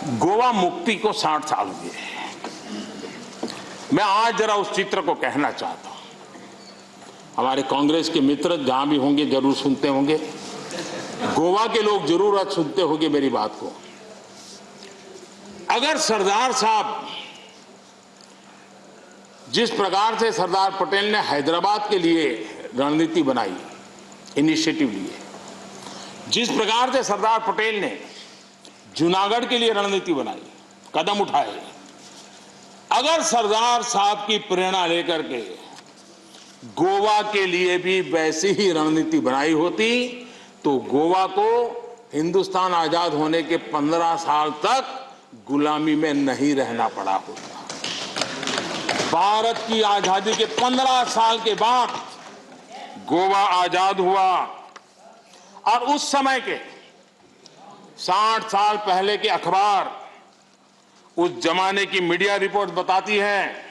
गोवा मुक्ति को 60 साल हुए। मैं आज जरा उस चित्र को कहना चाहता हूं। हमारे कांग्रेस के मित्र जहां भी होंगे जरूर सुनते होंगे, गोवा के लोग जरूर आज सुनते होंगे मेरी बात को। अगर सरदार साहब जिस प्रकार से सरदार पटेल ने हैदराबाद के लिए रणनीति बनाई, इनिशिएटिव लिए, जिस प्रकार से सरदार पटेल ने जूनागढ़ के लिए रणनीति बनाई, कदम उठाए, अगर सरदार साहब की प्रेरणा लेकर के गोवा के लिए भी वैसी ही रणनीति बनाई होती तो गोवा को हिंदुस्तान आजाद होने के 15 साल तक गुलामी में नहीं रहना पड़ा होता। भारत की आजादी के 15 साल के बाद गोवा आजाद हुआ और उस समय के 60 साल पहले के अखबार, उस जमाने की मीडिया रिपोर्ट बताती है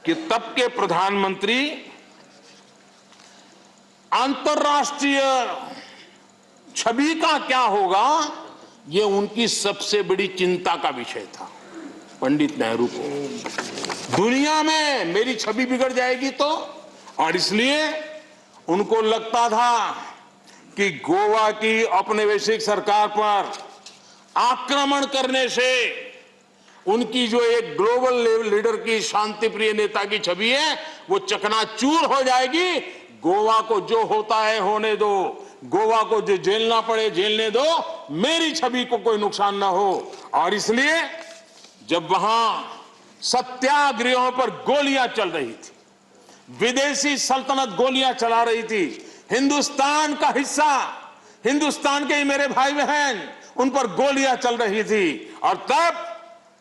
कि तब के प्रधानमंत्री अंतर्राष्ट्रीय छवि का क्या होगा, यह उनकी सबसे बड़ी चिंता का विषय था। पंडित नेहरू को दुनिया में मेरी छवि बिगड़ जाएगी तो, और इसलिए उनको लगता था कि गोवा की औपनिवेशिक सरकार पर आक्रमण करने से उनकी जो एक ग्लोबल लीडर की शांति प्रिय नेता की छवि है वो चकनाचूर हो जाएगी। गोवा को जो होता है होने दो, गोवा को जो झेलना पड़े झेलने दो, मेरी छवि को कोई नुकसान ना हो। और इसलिए जब वहां सत्याग्रहों पर गोलियां चल रही थी, विदेशी सल्तनत गोलियां चला रही थी, हिंदुस्तान का हिस्सा, हिंदुस्तान के ही मेरे भाई बहन, उन पर गोलियां चल रही थी, और तब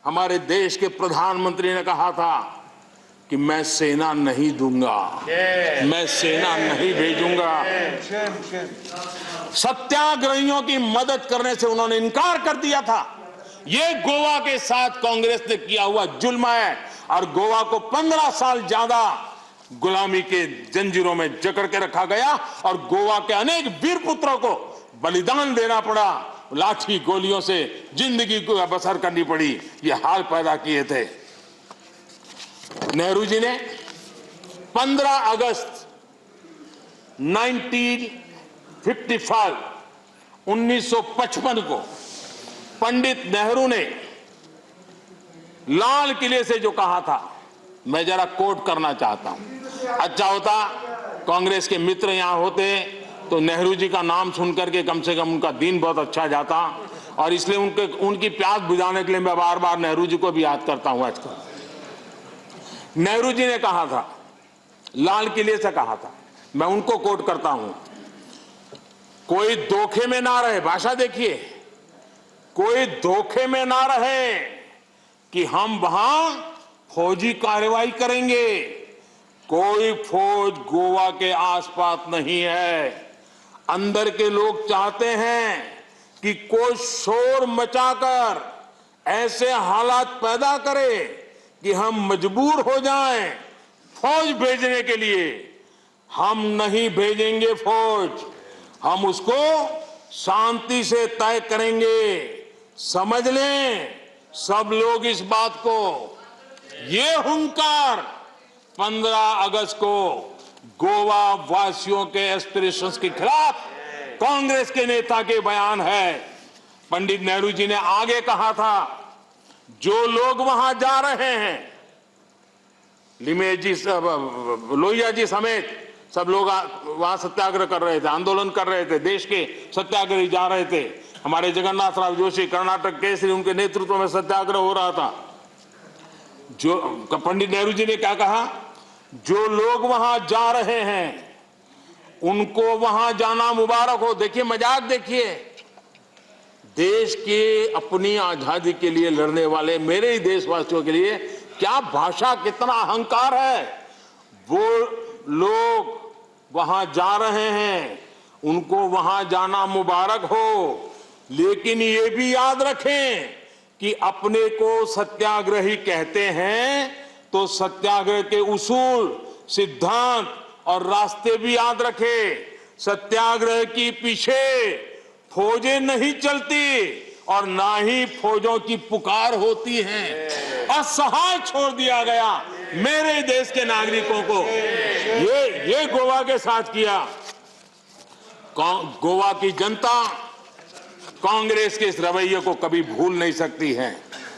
हमारे देश के प्रधानमंत्री ने कहा था कि मैं सेना नहीं दूंगा, मैं सेना नहीं भेजूंगा। सत्याग्रहियों की मदद करने से उन्होंने इनकार कर दिया था। यह गोवा के साथ कांग्रेस ने किया हुआ जुल्म है और गोवा को 15 साल ज्यादा गुलामी के जंजीरों में जकड़ के रखा गया और गोवा के अनेक वीर पुत्रों को बलिदान देना पड़ा, लाठी गोलियों से जिंदगी को बसर करनी पड़ी। ये हाल पैदा किए थे। नेहरू जी ने 15 अगस्त 1955 को पंडित नेहरू ने लाल किले से जो कहा था, मैं जरा कोट करना चाहता हूं। अच्छा होता कांग्रेस के मित्र यहां होते तो नेहरू जी का नाम सुनकर के कम से कम उनका दिन बहुत अच्छा जाता, और इसलिए उनकी प्यास बुझाने के लिए मैं बार बार नेहरू जी को भी याद करता हूं। आजकल नेहरू जी ने कहा था, लाल किले से कहा था, मैं उनको कोट करता हूं, कोई धोखे में ना रहे, भाषा देखिए, कोई धोखे में ना रहे कि हम वहां फौजी कार्रवाई करेंगे। कोई फौज गोवा के आसपास नहीं है। अंदर के लोग चाहते हैं कि कोई शोर मचाकर ऐसे हालात पैदा करे कि हम मजबूर हो जाएं फौज भेजने के लिए। हम नहीं भेजेंगे फौज, हम उसको शांति से तय करेंगे। समझ लें सब लोग इस बात को। ये हुंकार 15 अगस्त को गोवा वासियों के एस्पिरेशंस के खिलाफ कांग्रेस के नेता के बयान है। पंडित नेहरू जी ने आगे कहा था, जो लोग वहां जा रहे हैं, लिमेज जी, लोहिया जी समेत सब लोग वहां सत्याग्रह कर रहे थे, आंदोलन कर रहे थे, देश के सत्याग्रही जा रहे थे। हमारे जगन्नाथ राव जोशी कर्नाटक केसरी, उनके नेतृत्व में सत्याग्रह हो रहा था। जो पंडित नेहरू जी ने क्या कहा, जो लोग वहां जा रहे हैं उनको वहां जाना मुबारक हो। देखिए मजाक देखिए, देश के अपनी आजादी के लिए लड़ने वाले मेरे ही देशवासियों के लिए क्या भाषा, कितना अहंकार है। वो लोग वहां जा रहे हैं, उनको वहां जाना मुबारक हो, लेकिन ये भी याद रखें कि अपने को सत्याग्रही कहते हैं तो सत्याग्रह के उसूल, सिद्धांत और रास्ते भी याद रखें। सत्याग्रह की पीछे फौजें नहीं चलती, और ना ही फौजों की पुकार होती है। असहाय छोड़ दिया गया मेरे देश के नागरिकों को। ये गोवा के साथ किया। गोवा की जनता कांग्रेस के इस रवैये को कभी भूल नहीं सकती है।